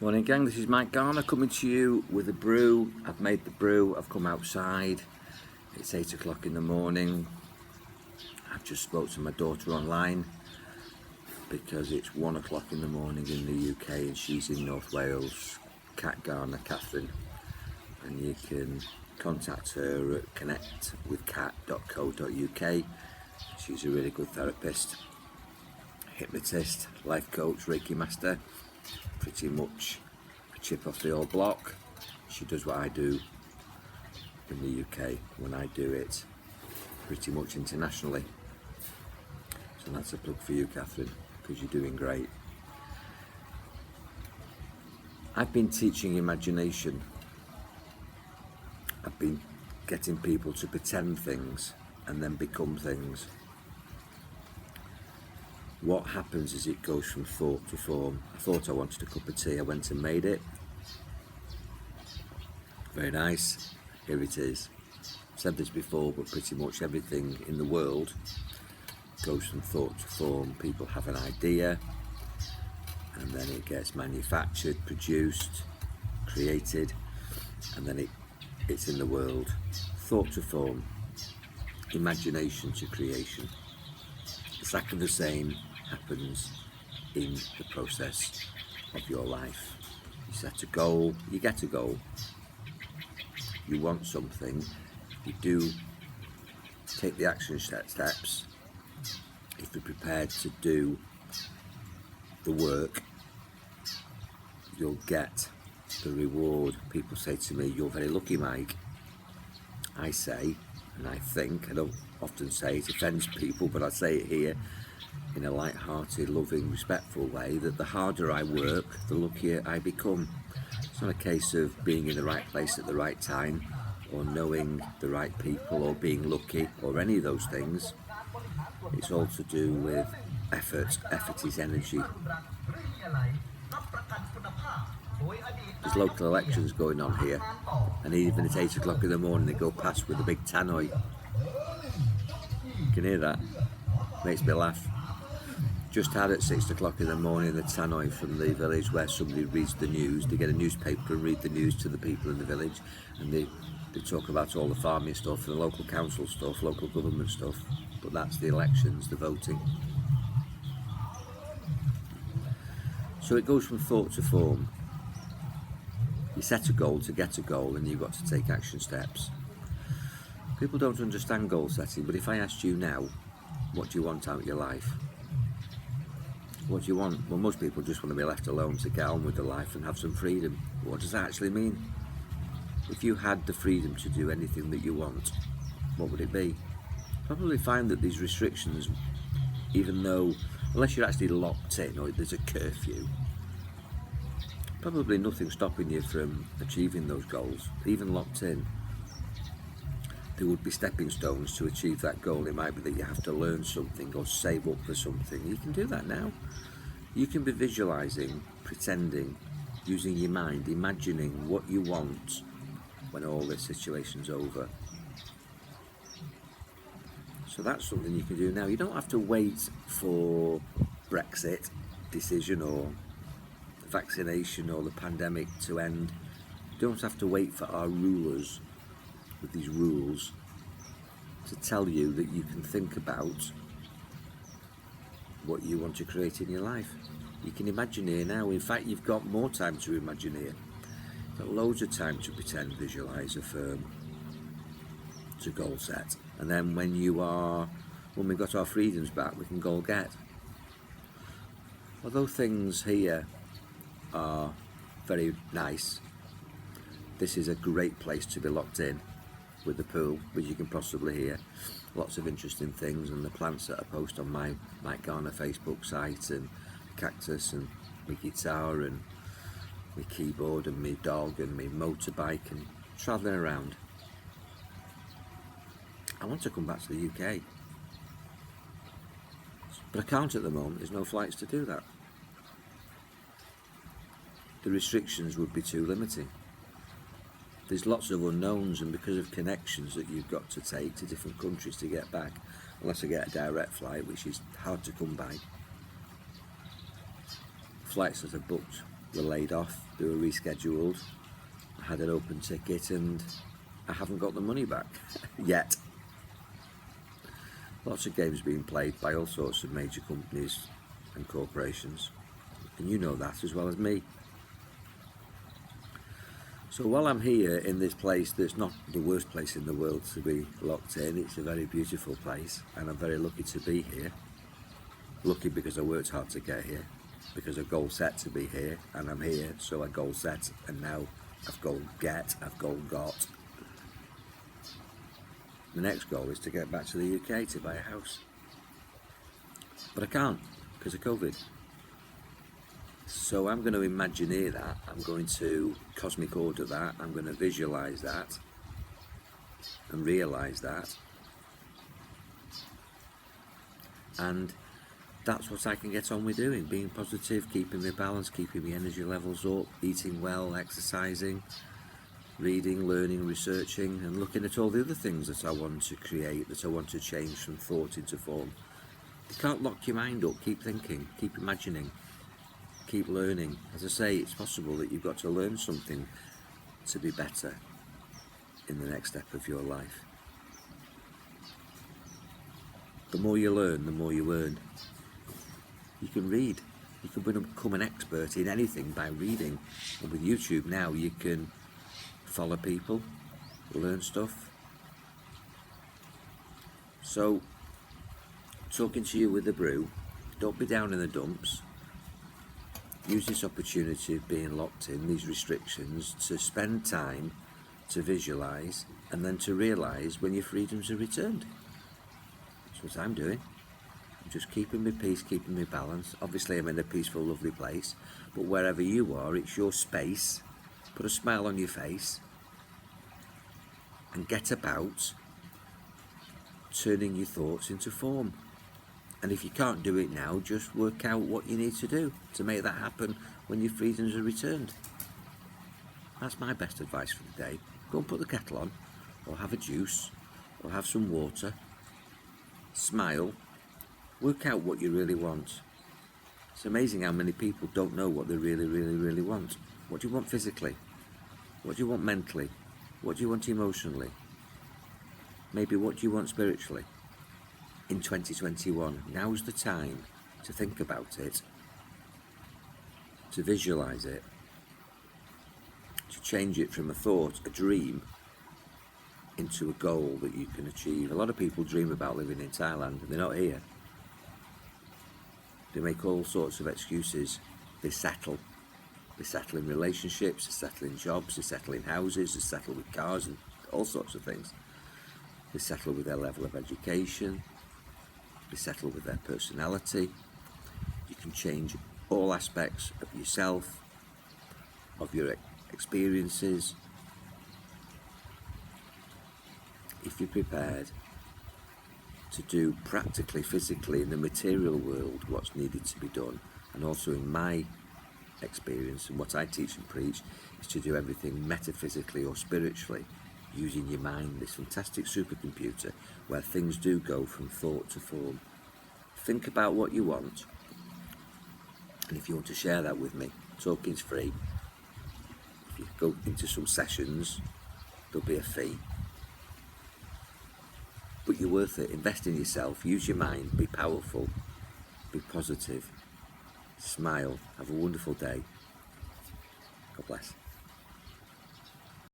Morning gang, this is Mike Garner coming to you with a brew. I've made the brew, I've come outside, it's 8 o'clock in the morning. I've just spoke to my daughter online because it's 1 o'clock in the morning in the UK and she's in North Wales, Cat Garner, Catherine, and you can contact her at connectwithcat.co.uk. She's a really good therapist, hypnotist, life coach, Reiki master, pretty much a chip off the old block. She does what I do in the UK when I do it pretty much internationally. So that's a plug for you, Catherine, because you're doing great. I've been teaching imagination. I've been getting people to pretend things and then become things. What happens is it goes from thought to form. I thought I wanted a cup of tea, I went and made it. Very nice, here it is. I've said this before, but pretty much everything in the world goes from thought to form. People have an idea, and then it gets manufactured, produced, created, and then it's in the world. Thought to form, imagination to creation. Exactly the same happens in the process of your life. You set a goal, you get a goal, you want something, you do take the action steps. If you're prepared to do the work, you'll get the reward. People say to me, "You're very lucky, Mike." I say, and I think, I don't often say it offends people, but I say it here in a light-hearted, loving, respectful way, that the harder I work, the luckier I become. It's not a case of being in the right place at the right time, or knowing the right people, or being lucky, or any of those things. It's all to do with effort. Effort is energy. There's local elections going on here, and even at 8 o'clock in the morning they go past with a big tannoy. You can hear that? Makes me laugh. Just had at 6 o'clock in the morning the tannoy from the village where somebody reads the news. They get a newspaper and read the news to the people in the village, and they talk about all the farming stuff, the local council stuff, local government stuff, but that's the elections, the voting. So it goes from thought to form. You set a goal to get a goal, and you've got to take action steps. People don't understand goal setting, but if I asked you now, what do you want out of your life? What do you want? Well, most people just want to be left alone to get on with their life and have some freedom. What does that actually mean? If you had the freedom to do anything that you want, what would it be? Probably find that these restrictions, even though, unless you're actually locked in or there's a curfew, probably nothing stopping you from achieving those goals, even locked in. There would be stepping stones to achieve that goal. It might be that you have to learn something or save up for something. You can do that now. You can be visualizing, pretending, using your mind, imagining what you want when all this situation's over. So that's something you can do now. You don't have to wait for Brexit decision or vaccination or the pandemic to end. You don't have to wait for our rulers with these rules to tell you that you can think about what you want to create in your life. You can imagine here now. In fact, you've got more time to imagine here. You've got loads of time to pretend, visualise, affirm, to goal set. And then when we've got our freedoms back, we can goal get. Although things here are very nice, this is a great place to be locked in with the pool, which you can possibly hear. Lots of interesting things, and the plants that I post on my Mike Garner Facebook site, and cactus, and my guitar, and my keyboard, and my dog, and my motorbike, and travelling around. I want to come back to the UK, but I can't at the moment. There's no flights to do that. The restrictions would be too limiting. There's lots of unknowns, and because of connections that you've got to take to different countries to get back, unless I get a direct flight, which is hard to come by, flights that are booked were laid off, they were rescheduled. I had an open ticket and I haven't got the money back yet. Lots of games being played by all sorts of major companies and corporations, and you know that as well as me. So while I'm here in this place that's not the worst place in the world to be locked in, it's a very beautiful place and I'm very lucky to be here. Lucky because I worked hard to get here, because I goal set to be here, and I'm here, so I goal set, and now I've goal get, I've goal got. The next goal is to get back to the UK to buy a house. But I can't because of COVID. So I'm going to imagineer that, I'm going to cosmic order that, I'm going to visualise that and realise that. And that's what I can get on with doing, being positive, keeping my balance, keeping my energy levels up, eating well, exercising, reading, learning, researching, and looking at all the other things that I want to create, that I want to change from thought into form. You can't lock your mind up, keep thinking, keep imagining, keep learning. As I say, it's possible that you've got to learn something to be better in the next step of your life. The more you learn, the more you earn. You can read. You can become an expert in anything by reading. And with YouTube now, you can follow people, learn stuff. So, talking to you with the Brew, don't be down in the dumps. Use this opportunity of being locked in, these restrictions, to spend time to visualise and then to realise when your freedoms are returned. That's what I'm doing. I'm just keeping my peace, keeping my balance. Obviously I'm in a peaceful, lovely place, but wherever you are, it's your space. Put a smile on your face and get about turning your thoughts into form. And if you can't do it now, just work out what you need to do to make that happen when your freedoms are returned. That's my best advice for the day. Go and put the kettle on, or have a juice, or have some water. Smile. Work out what you really want. It's amazing how many people don't know what they really, really, really want. What do you want physically? What do you want mentally? What do you want emotionally? Maybe what do you want spiritually? In 2021, now's the time to think about it, to visualise it, to change it from a thought, a dream, into a goal that you can achieve. A lot of people dream about living in Thailand and they're not here. They make all sorts of excuses. They settle. They settle in relationships, they settle in jobs, they settle in houses, they settle with cars and all sorts of things. They settle with their level of education. They settle with their personality. You can change all aspects of yourself, of your experiences, if you're prepared to do practically, physically, in the material world what's needed to be done. And also in my experience and what I teach and preach is to do everything metaphysically or spiritually, using your mind, this fantastic supercomputer where things do go from thought to form. Think about what you want, and if you want to share that with me, talking's free. If you go into some sessions, there'll be a fee, but you're worth it. Invest in yourself, use your mind, be powerful, be positive, smile, have a wonderful day. God bless.